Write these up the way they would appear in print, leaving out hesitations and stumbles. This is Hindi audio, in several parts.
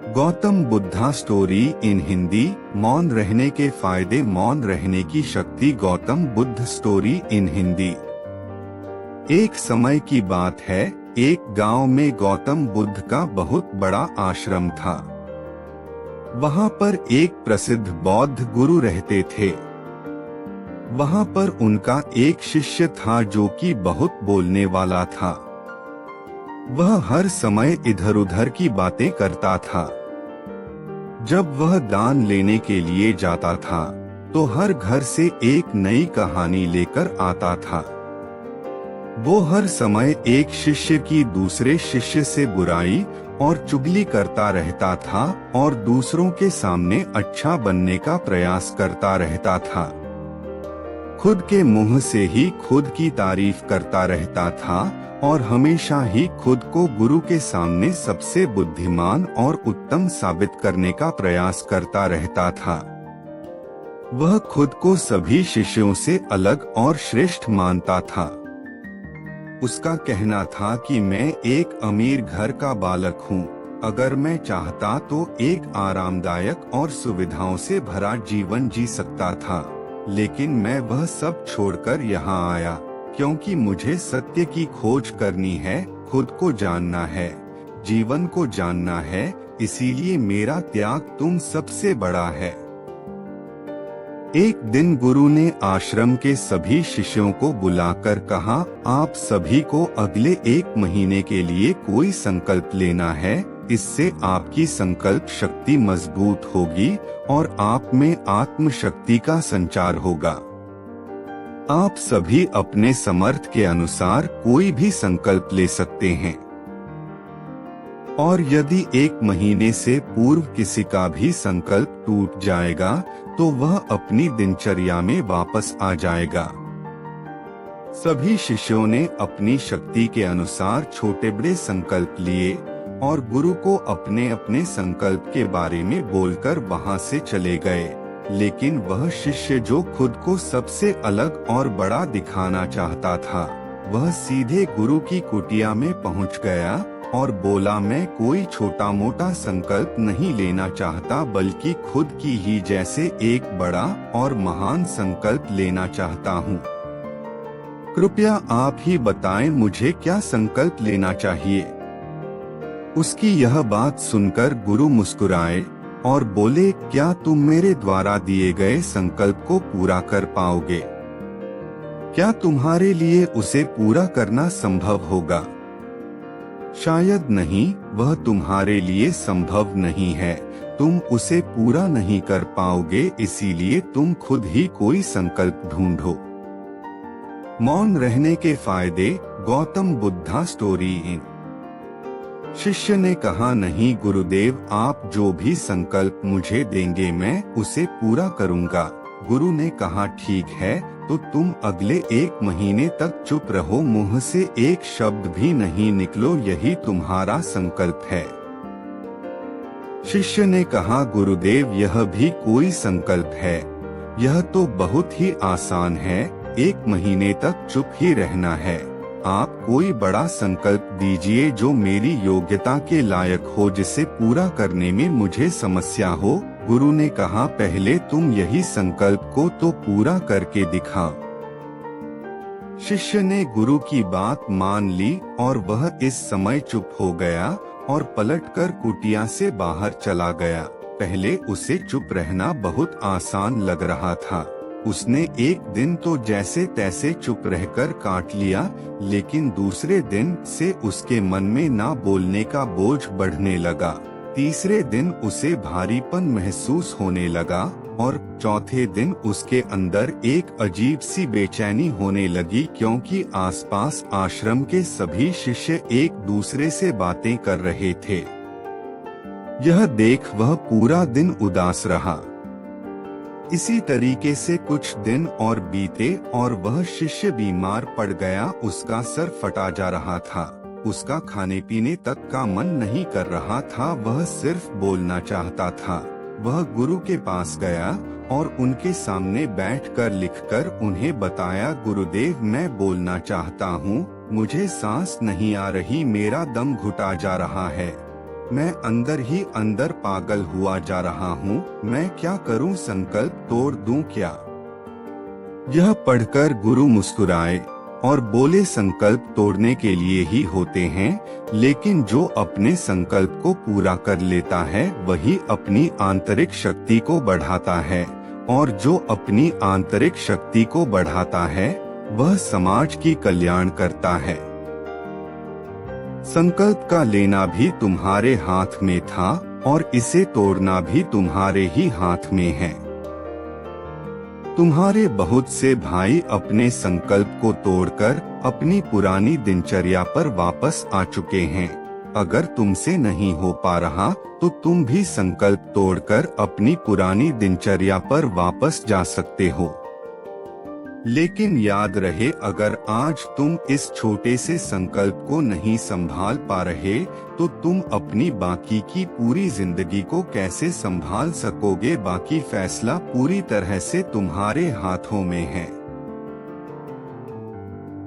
Gautam Buddha story in Hindi. मौन रहने के फायदे। मौन रहने की शक्ति। Gautam Buddha story in Hindi. एक समय की बात है, एक गांव में गौतम बुद्ध का बहुत बड़ा आश्रम था। वहां पर एक प्रसिद्ध बौद्ध गुरु रहते थे। वहां पर उनका एक शिष्य था जो कि बहुत बोलने वाला था। वह हर समय इधर उधर की बातें करता था। जब वह दान लेने के लिए जाता था तो हर घर से एक नई कहानी लेकर आता था। वो हर समय एक शिष्य की दूसरे शिष्य से बुराई और चुगली करता रहता था और दूसरों के सामने अच्छा बनने का प्रयास करता रहता था। खुद के मुंह से ही खुद की तारीफ करता रहता था और हमेशा ही खुद को गुरु के सामने सबसे बुद्धिमान और उत्तम साबित करने का प्रयास करता रहता था। वह खुद को सभी शिष्यों से अलग और श्रेष्ठ मानता था। उसका कहना था कि मैं एक अमीर घर का बालक हूँ। अगर मैं चाहता तो एक आरामदायक और सुविधाओं से भरा जीवन जी सकता था, लेकिन मैं वह सब छोड़कर यहाँ आया क्योंकि मुझे सत्य की खोज करनी है, खुद को जानना है, जीवन को जानना है। इसीलिए मेरा त्याग तुम सबसे बड़ा है। एक दिन गुरु ने आश्रम के सभी शिष्यों को बुलाकर कहा, आप सभी को अगले 1 महीने के लिए कोई संकल्प लेना है। इससे आपकी संकल्प शक्ति मजबूत होगी और आप में आत्म शक्ति का संचार होगा। आप सभी अपने समर्थ के अनुसार कोई भी संकल्प ले सकते हैं और यदि 1 महीने से पूर्व किसी का भी संकल्प टूट जाएगा तो वह अपनी दिनचर्या में वापस आ जाएगा। सभी शिष्यों ने अपनी शक्ति के अनुसार छोटे बड़े संकल्प लिए और गुरु को अपने अपने संकल्प के बारे में बोलकर वहां से चले गए। लेकिन वह शिष्य जो खुद को सबसे अलग और बड़ा दिखाना चाहता था, वह सीधे गुरु की कुटिया में पहुंच गया और बोला, मैं कोई छोटा मोटा संकल्प नहीं लेना चाहता बल्कि खुद की ही जैसे एक बड़ा और महान संकल्प लेना चाहता हूँ। कृपया आप ही बताएं मुझे क्या संकल्प लेना चाहिए। उसकी यह बात सुनकर गुरु मुस्कुराए और बोले, क्या तुम मेरे द्वारा दिए गए संकल्प को पूरा कर पाओगे? क्या तुम्हारे लिए उसे पूरा करना संभव होगा? शायद नहीं, वह तुम्हारे लिए संभव नहीं है। तुम उसे पूरा नहीं कर पाओगे, इसीलिए तुम खुद ही कोई संकल्प ढूंढो। मौन रहने के फायदे। Gautam Buddha story in. शिष्य ने कहा, नहीं गुरुदेव, आप जो भी संकल्प मुझे देंगे मैं उसे पूरा करूंगा। गुरु ने कहा, ठीक है, तो तुम अगले 1 महीने तक चुप रहो, मुंह से एक शब्द भी नहीं निकलो, यही तुम्हारा संकल्प है। शिष्य ने कहा, गुरुदेव, यह भी कोई संकल्प है? यह तो बहुत ही आसान है, 1 महीने तक चुप ही रहना है। आप कोई बड़ा संकल्प दीजिए जो मेरी योग्यता के लायक हो, जिसे पूरा करने में मुझे समस्या हो। गुरु ने कहा, पहले तुम यही संकल्प को तो पूरा करके दिखा। शिष्य ने गुरु की बात मान ली और वह इस समय चुप हो गया और पलटकर कुटिया से बाहर चला गया। पहले उसे चुप रहना बहुत आसान लग रहा था। उसने एक दिन तो जैसे तैसे चुप रहकर काट लिया, लेकिन दूसरे दिन से उसके मन में ना बोलने का बोझ बढ़ने लगा। तीसरे दिन उसे भारीपन महसूस होने लगा और चौथे दिन उसके अंदर एक अजीब सी बेचैनी होने लगी, क्योंकि आसपास आश्रम के सभी शिष्य एक दूसरे से बातें कर रहे थे। यह देख वह पूरा दिन उदास रहा। इसी तरीके से कुछ दिन और बीते और वह शिष्य बीमार पड़ गया। उसका सर फटा जा रहा था, उसका खाने पीने तक का मन नहीं कर रहा था, वह सिर्फ बोलना चाहता था। वह गुरु के पास गया और उनके सामने बैठकर लिखकर उन्हें बताया, गुरुदेव, मैं बोलना चाहता हूँ, मुझे सांस नहीं आ रही, मेरा दम घुटा जा रहा है। मैं अंदर ही अंदर पागल हुआ जा रहा हूँ। मैं क्या करूँ, संकल्प तोड़ दूं क्या? यह पढ़कर गुरु मुस्कुराए और बोले, संकल्प तोड़ने के लिए ही होते हैं, लेकिन जो अपने संकल्प को पूरा कर लेता है वही अपनी आंतरिक शक्ति को बढ़ाता है, और जो अपनी आंतरिक शक्ति को बढ़ाता है वह समाज की कल्याण करता है। संकल्प का लेना भी तुम्हारे हाथ में था और इसे तोड़ना भी तुम्हारे ही हाथ में है। तुम्हारे बहुत से भाई अपने संकल्प को तोड़कर अपनी पुरानी दिनचर्या पर वापस आ चुके हैं। अगर तुमसे नहीं हो पा रहा तो तुम भी संकल्प तोड़कर अपनी पुरानी दिनचर्या पर वापस जा सकते हो। लेकिन याद रहे, अगर आज तुम इस छोटे से संकल्प को नहीं संभाल पा रहे तो तुम अपनी बाकी की पूरी जिंदगी को कैसे संभाल सकोगे? बाकी फैसला पूरी तरह से तुम्हारे हाथों में है।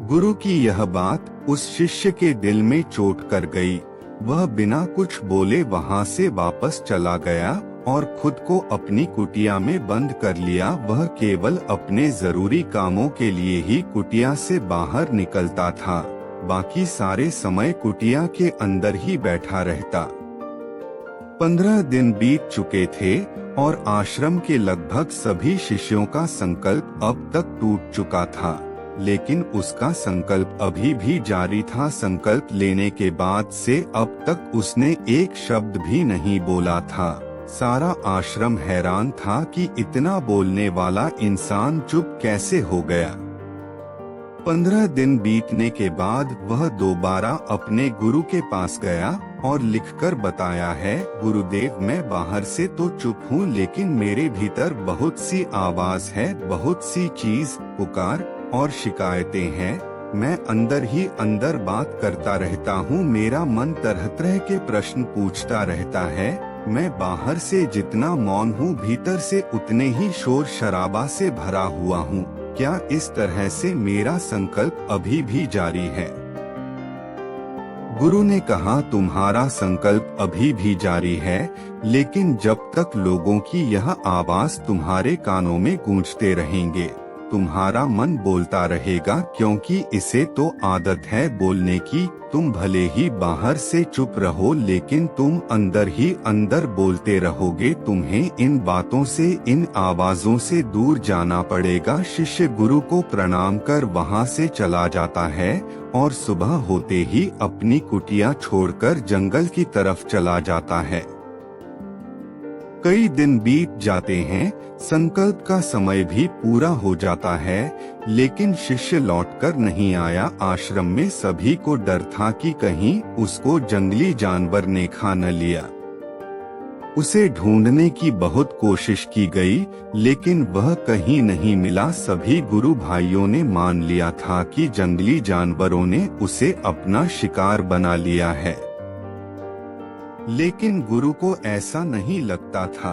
गुरु की यह बात उस शिष्य के दिल में चोट कर गई। वह बिना कुछ बोले वहां से वापस चला गया और खुद को अपनी कुटिया में बंद कर लिया। वह केवल अपने जरूरी कामों के लिए ही कुटिया से बाहर निकलता था, बाकी सारे समय कुटिया के अंदर ही बैठा रहता। 15 दिन बीत चुके थे और आश्रम के लगभग सभी शिष्यों का संकल्प अब तक टूट चुका था, लेकिन उसका संकल्प अभी भी जारी था। संकल्प लेने के बाद से अब तक उसने एक शब्द भी नहीं बोला था। सारा आश्रम हैरान था कि इतना बोलने वाला इंसान चुप कैसे हो गया। 15 दिन बीतने के बाद वह दोबारा अपने गुरु के पास गया और लिखकर बताया है, गुरुदेव, मैं बाहर से तो चुप हूँ, लेकिन मेरे भीतर बहुत सी आवाज है, बहुत सी चीज, पुकार और शिकायतें हैं। मैं अंदर ही अंदर बात करता रहता हूँ। मेरा मन तरह तरह के प्रश्न पूछता रहता है। मैं बाहर से जितना मौन हूँ, भीतर से उतने ही शोर शराबा से भरा हुआ हूँ। क्या इस तरह से मेरा संकल्प अभी भी जारी है? गुरु ने कहा, तुम्हारा संकल्प अभी भी जारी है, लेकिन जब तक लोगों की यह आवाज तुम्हारे कानों में गूंजते रहेंगे, तुम्हारा मन बोलता रहेगा, क्योंकि इसे तो आदत है बोलने की। तुम भले ही बाहर से चुप रहो, लेकिन तुम अंदर ही अंदर बोलते रहोगे। तुम्हें इन बातों से, इन आवाजों से दूर जाना पड़ेगा। शिष्य गुरु को प्रणाम कर वहां से चला जाता है और सुबह होते ही अपनी कुटिया छोड़कर जंगल की तरफ चला जाता है। कई दिन बीत जाते हैं, संकल्प का समय भी पूरा हो जाता है, लेकिन शिष्य लौटकर नहीं आया। आश्रम में सभी को डर था कि कहीं उसको जंगली जानवर ने खा न लिया। उसे ढूंढने की बहुत कोशिश की गई, लेकिन वह कहीं नहीं मिला। सभी गुरु भाइयों ने मान लिया था कि जंगली जानवरों ने उसे अपना शिकार बना लिया है, लेकिन गुरु को ऐसा नहीं लगता था।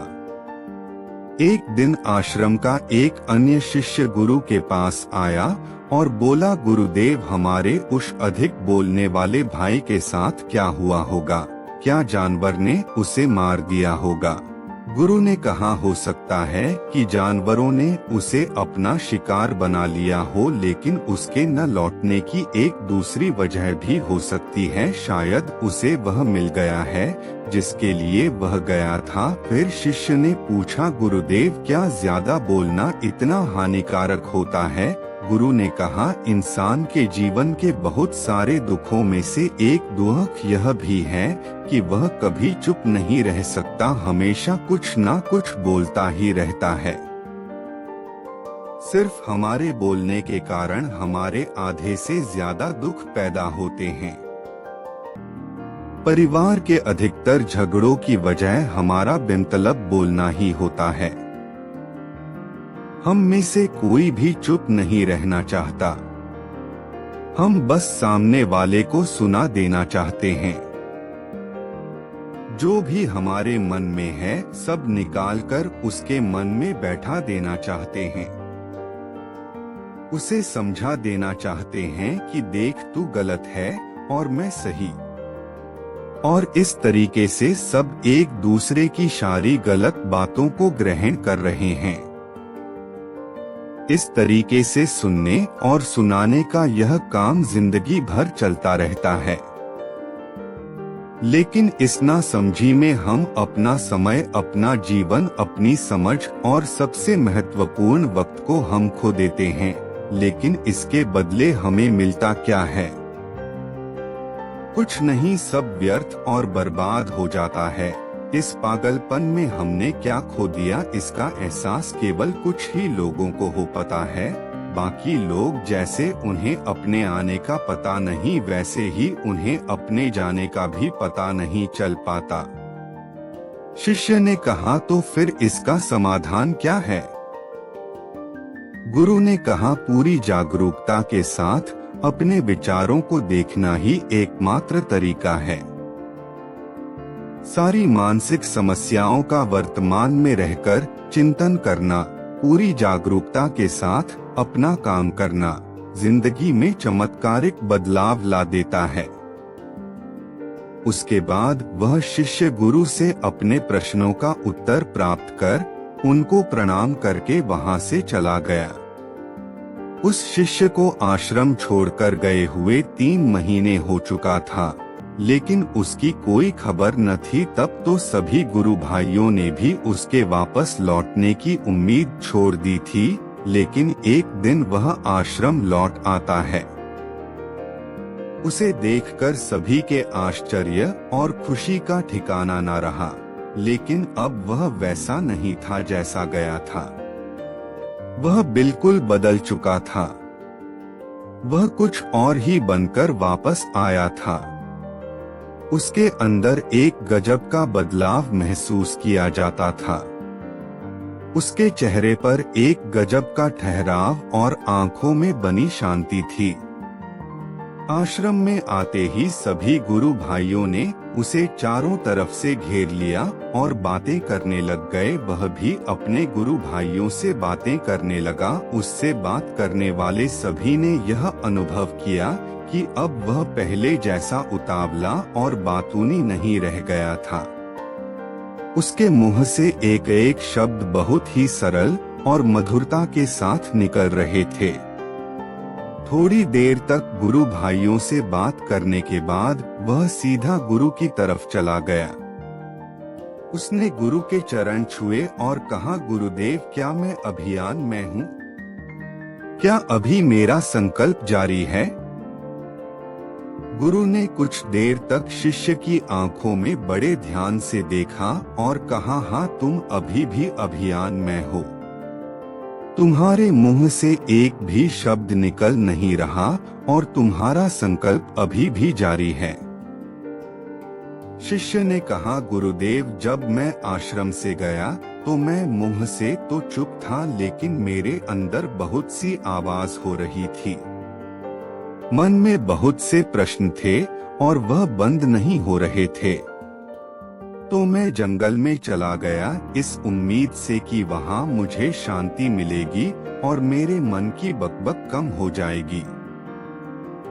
एक दिन आश्रम का एक अन्य शिष्य गुरु के पास आया और बोला, गुरुदेव, हमारे उस अधिक बोलने वाले भाई के साथ क्या हुआ होगा? क्या जानवर ने उसे मार दिया होगा? गुरु ने कहा, हो सकता है कि जानवरों ने उसे अपना शिकार बना लिया हो, लेकिन उसके न लौटने की एक दूसरी वजह भी हो सकती है। शायद उसे वह मिल गया है जिसके लिए वह गया था। फिर शिष्य ने पूछा, गुरुदेव, क्या ज्यादा बोलना इतना हानिकारक होता है? गुरु ने कहा, इंसान के जीवन के बहुत सारे दुखों में से एक दुख यह भी है कि वह कभी चुप नहीं रह सकता, हमेशा कुछ ना कुछ बोलता ही रहता है। सिर्फ हमारे बोलने के कारण हमारे आधे से ज्यादा दुख पैदा होते हैं। परिवार के अधिकतर झगड़ों की वजह हमारा बेमतलब बोलना ही होता है। हम में से कोई भी चुप नहीं रहना चाहता। हम बस सामने वाले को सुना देना चाहते हैं। जो भी हमारे मन में है सब निकालकर उसके मन में बैठा देना चाहते हैं। उसे समझा देना चाहते हैं कि देख, तू गलत है और मैं सही। और इस तरीके से सब एक दूसरे की सारी गलत बातों को ग्रहण कर रहे हैं। इस तरीके से सुनने और सुनाने का यह काम जिंदगी भर चलता रहता है। लेकिन इस नासमझी में हम अपना समय, अपना जीवन, अपनी समझ और सबसे महत्वपूर्ण वक्त को हम खो देते हैं। लेकिन इसके बदले हमें मिलता क्या है? कुछ नहीं, सब व्यर्थ और बर्बाद हो जाता है। इस पागलपन में हमने क्या खो दिया, इसका एहसास केवल कुछ ही लोगों को हो पता है। बाकी लोग जैसे उन्हें अपने आने का पता नहीं, वैसे ही उन्हें अपने जाने का भी पता नहीं चल पाता। शिष्य ने कहा, तो फिर इसका समाधान क्या है? गुरु ने कहा, पूरी जागरूकता के साथ अपने विचारों को देखना ही एकमात्र तरीका है। सारी मानसिक समस्याओं का वर्तमान में रहकर चिंतन करना, पूरी जागरूकता के साथ अपना काम करना जिंदगी में चमत्कारिक बदलाव ला देता है। उसके बाद वह शिष्य गुरु से अपने प्रश्नों का उत्तर प्राप्त कर उनको प्रणाम करके वहां से चला गया। उस शिष्य को आश्रम छोड़कर गए हुए 3 महीने हो चुका था, लेकिन उसकी कोई खबर न थी। तब तो सभी गुरु भाइयों ने भी उसके वापस लौटने की उम्मीद छोड़ दी थी। लेकिन एक दिन वह आश्रम लौट आता है। उसे देखकर सभी के आश्चर्य और खुशी का ठिकाना न रहा। लेकिन अब वह वैसा नहीं था जैसा गया था। वह बिल्कुल बदल चुका था। वह कुछ और ही बनकर वापस आया था। उसके अंदर एक गजब का बदलाव महसूस किया जाता था। उसके चेहरे पर एक गजब का ठहराव और आंखों में बनी शांति थी। आश्रम में आते ही सभी गुरु भाइयों ने उसे चारों तरफ से घेर लिया और बातें करने लग गए। वह भी अपने गुरु भाइयों से बातें करने लगा। उससे बात करने वाले सभी ने यह अनुभव किया कि अब वह पहले जैसा उतावला और बातूनी नहीं रह गया था। उसके मुंह से एक एक शब्द बहुत ही सरल और मधुरता के साथ निकल रहे थे। थोड़ी देर तक गुरु भाइयों से बात करने के बाद वह सीधा गुरु की तरफ चला गया। उसने गुरु के चरण छुए और कहा, गुरुदेव, क्या मैं अभियान में हूँ? क्या अभी मेरा संकल्प जारी है? गुरु ने कुछ देर तक शिष्य की आंखों में बड़े ध्यान से देखा और कहा, हाँ, तुम अभी भी अभियान में हो। तुम्हारे मुंह से एक भी शब्द निकल नहीं रहा और तुम्हारा संकल्प अभी भी जारी है। शिष्य ने कहा, गुरुदेव, जब मैं आश्रम से गया तो मैं मुंह से तो चुप था, लेकिन मेरे अंदर बहुत सी आवाज हो रही थी। मन में बहुत से प्रश्न थे और वह बंद नहीं हो रहे थे। तो मैं जंगल में चला गया इस उम्मीद से कि वहां मुझे शांति मिलेगी और मेरे मन की बकबक कम हो जाएगी।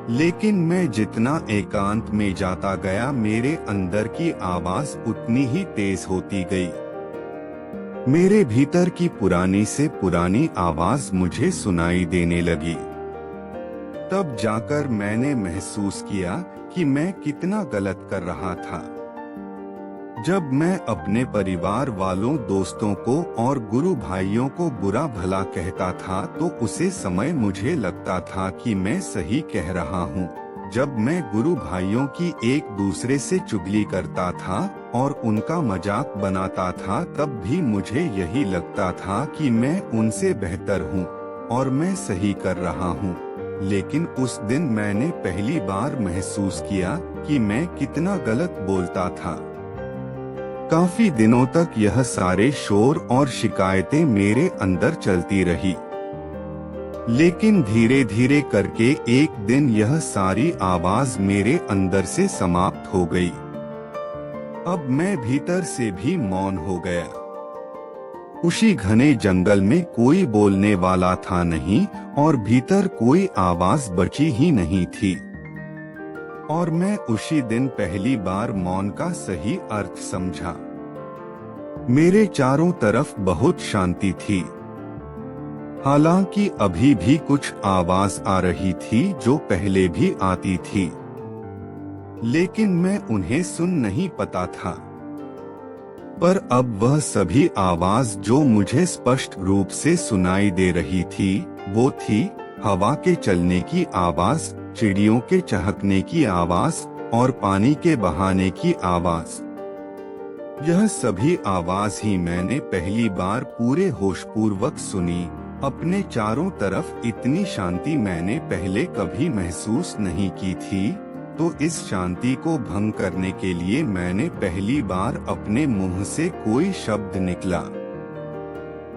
लेकिन मैं जितना एकांत में जाता गया, मेरे अंदर की आवाज उतनी ही तेज होती गई। मेरे भीतर की पुरानी से पुरानी आवाज मुझे सुनाई देने लगी। तब जाकर मैंने महसूस किया कि मैं कितना गलत कर रहा था। जब मैं अपने परिवार वालों, दोस्तों को और गुरु भाइयों को बुरा भला कहता था तो उसे समय मुझे लगता था कि मैं सही कह रहा हूँ। जब मैं गुरु भाइयों की एक दूसरे से चुगली करता था और उनका मजाक बनाता था, तब भी मुझे यही लगता था कि मैं उनसे बेहतर हूँ और मैं सही कर रहा हूँ। लेकिन उस दिन मैंने पहली बार महसूस किया कि मैं कितना गलत बोलता था। काफी दिनों तक यह सारे शोर और शिकायतें मेरे अंदर चलती रही। लेकिन धीरे धीरे करके एक दिन यह सारी आवाज मेरे अंदर से समाप्त हो गई। अब मैं भीतर से भी मौन हो गया। उसी घने जंगल में कोई बोलने वाला था नहीं और भीतर कोई आवाज बची ही नहीं थी। और मैं उसी दिन पहली बार मौन का सही अर्थ समझा। मेरे चारों तरफ बहुत शांति थी। हालांकि अभी भी कुछ आवाज आ रही थी जो पहले भी आती थी, लेकिन मैं उन्हें सुन नहीं पाता था। पर अब वह सभी आवाज जो मुझे स्पष्ट रूप से सुनाई दे रही थी, वो थी हवा के चलने की आवाज, चिड़ियों के चहकने की आवाज और पानी के बहाने की आवाज। यह सभी आवाज ही मैंने पहली बार पूरे होशपूर्वक सुनी। अपने चारों तरफ इतनी शांति मैंने पहले कभी महसूस नहीं की थी। तो इस शांति को भंग करने के लिए मैंने पहली बार अपने मुंह से कोई शब्द निकला।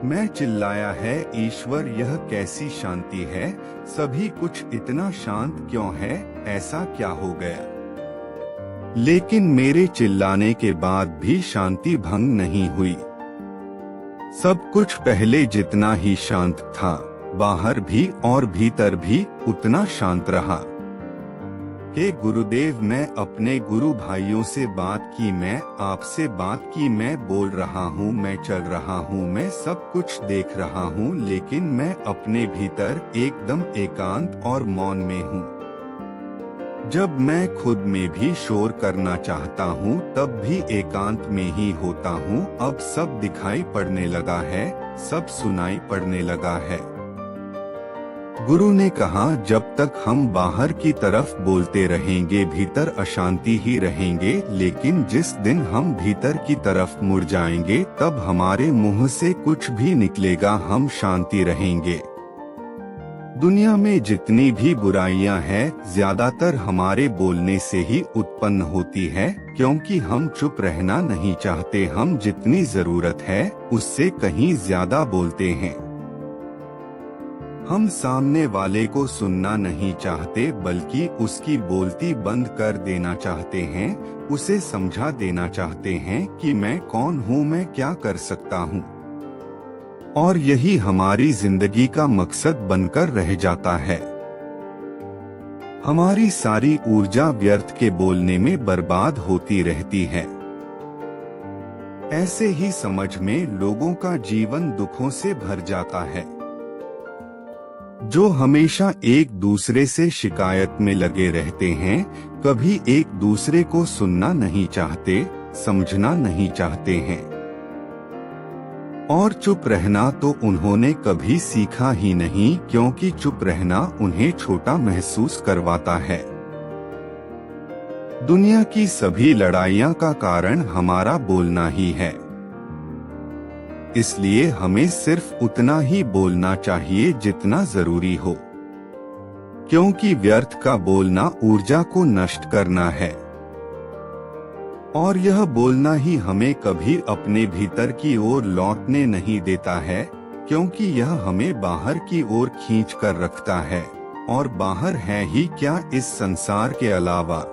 मैं चिल्लाया है, ईश्वर यह कैसी शांति है, सभी कुछ इतना शांत क्यों है, ऐसा क्या हो गया? लेकिन मेरे चिल्लाने के बाद भी शांति भंग नहीं हुई। सब कुछ पहले जितना ही शांत था, बाहर भी और भीतर भी उतना शांत रहा। हे गुरुदेव, मैं अपने गुरु भाइयों से बात की, मैं आपसे बात की, मैं बोल रहा हूँ, मैं चल रहा हूँ, मैं सब कुछ देख रहा हूँ, लेकिन मैं अपने भीतर एकदम एकांत और मौन में हूँ। जब मैं खुद में भी शोर करना चाहता हूँ तब भी एकांत में ही होता हूँ। अब सब दिखाई पड़ने लगा है, सब सुनाई पड़ने लगा है। गुरु ने कहा, जब तक हम बाहर की तरफ बोलते रहेंगे भीतर अशांति ही रहेंगे, लेकिन जिस दिन हम भीतर की तरफ मुड़ जाएंगे तब हमारे मुंह से कुछ भी निकलेगा, हम शांति रहेंगे। दुनिया में जितनी भी बुराइयां हैं, ज्यादातर हमारे बोलने से ही उत्पन्न होती है, क्योंकि हम चुप रहना नहीं चाहते। हम जितनी जरूरत है उससे कहीं ज्यादा बोलते हैं। हम सामने वाले को सुनना नहीं चाहते, बल्कि उसकी बोलती बंद कर देना चाहते हैं। उसे समझा देना चाहते हैं कि मैं कौन हूँ, मैं क्या कर सकता हूँ। और यही हमारी जिंदगी का मकसद बनकर रह जाता है। हमारी सारी ऊर्जा व्यर्थ के बोलने में बर्बाद होती रहती है। ऐसे ही समझ में लोगों का जीवन दुखों से भर जाता है, जो हमेशा एक दूसरे से शिकायत में लगे रहते हैं, कभी एक दूसरे को सुनना नहीं चाहते, समझना नहीं चाहते हैं। और चुप रहना तो उन्होंने कभी सीखा ही नहीं, क्योंकि चुप रहना उन्हें छोटा महसूस करवाता है। दुनिया की सभी लड़ाइयां का कारण हमारा बोलना ही है। इसलिए हमें सिर्फ उतना ही बोलना चाहिए जितना जरूरी हो, क्योंकि व्यर्थ का बोलना ऊर्जा को नष्ट करना है। और यह बोलना ही हमें कभी अपने भीतर की ओर लौटने नहीं देता है, क्योंकि यह हमें बाहर की ओर खींच कर रखता है। और बाहर है ही क्या इस संसार के अलावा।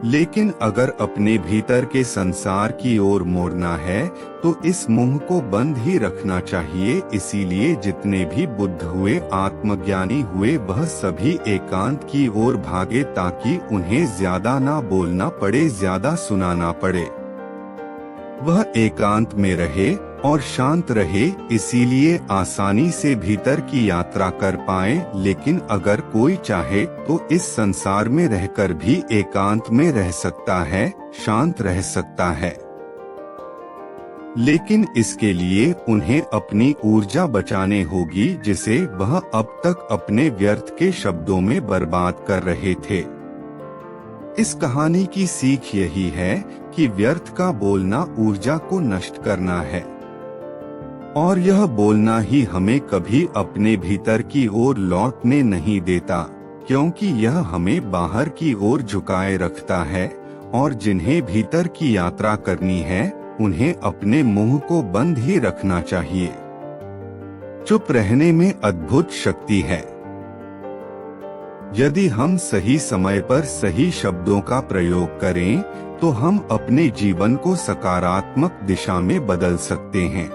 लेकिन अगर अपने भीतर के संसार की ओर मोड़ना है तो इस मुंह को बंद ही रखना चाहिए। इसीलिए जितने भी बुद्ध हुए, आत्मज्ञानी हुए, वह सभी एकांत की ओर भागे, ताकि उन्हें ज्यादा ना बोलना पड़े, ज्यादा सुनाना पड़े। वह एकांत में रहे और शांत रहे, इसीलिए आसानी से भीतर की यात्रा कर पाए। लेकिन अगर कोई चाहे तो इस संसार में रहकर भी एकांत में रह सकता है, शांत रह सकता है। लेकिन इसके लिए उन्हें अपनी ऊर्जा बचाने होगी, जिसे वह अब तक अपने व्यर्थ के शब्दों में बर्बाद कर रहे थे। इस कहानी की सीख यही है कि व्यर्थ का बोलना ऊर्जा को नष्ट करना है, और यह बोलना ही हमें कभी अपने भीतर की ओर लौटने नहीं देता, क्योंकि यह हमें बाहर की ओर झुकाए रखता है। और जिन्हें भीतर की यात्रा करनी है, उन्हें अपने मुंह को बंद ही रखना चाहिए। चुप रहने में अद्भुत शक्ति है। यदि हम सही समय पर सही शब्दों का प्रयोग करें तो हम अपने जीवन को सकारात्मक दिशा में बदल सकते हैं।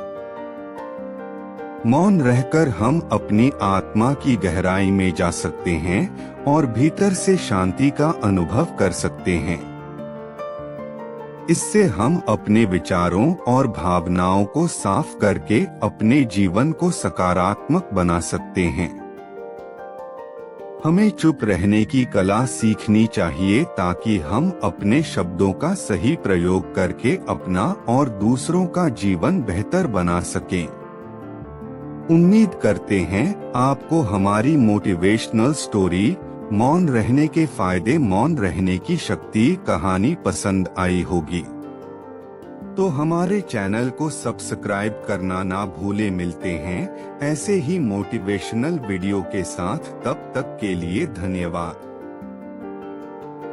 मौन रहकर हम अपनी आत्मा की गहराई में जा सकते हैं और भीतर से शांति का अनुभव कर सकते हैं। इससे हम अपने विचारों और भावनाओं को साफ करके अपने जीवन को सकारात्मक बना सकते हैं। हमें चुप रहने की कला सीखनी चाहिए ताकि हम अपने शब्दों का सही प्रयोग करके अपना और दूसरों का जीवन बेहतर बना सकें। उम्मीद करते हैं आपको हमारी मोटिवेशनल स्टोरी मौन रहने के फायदे, मौन रहने की शक्ति कहानी पसंद आई होगी। तो हमारे चैनल को सब्सक्राइब करना ना भूले। मिलते हैं ऐसे ही मोटिवेशनल वीडियो के साथ, तब तक के लिए धन्यवाद।